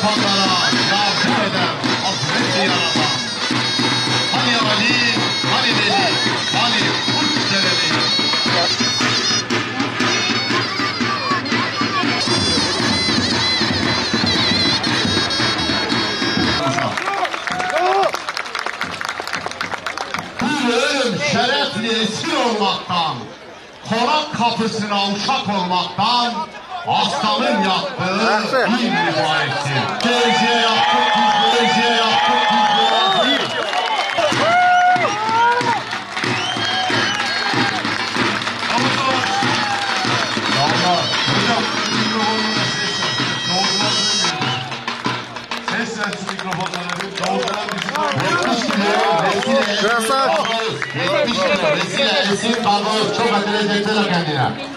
tufanlara yardım eden Hazreti Yaradan. Hani Ali, hani Veli, hani Kurt Celeli. Bir ölüm şerefli esir olmaktan, konak kapısına uşak olmaktan, aslanın yaptığı bir mübarektir. Gece yaptık biz, gece yaptık biz. Valla hocam mikrofonuna ses ver. Doğrular duymuyor. Ses ver şu mikrofonlara. Doğrular bizim. Vesile esir kalmıyoruz. Çok acele edecekler kendine.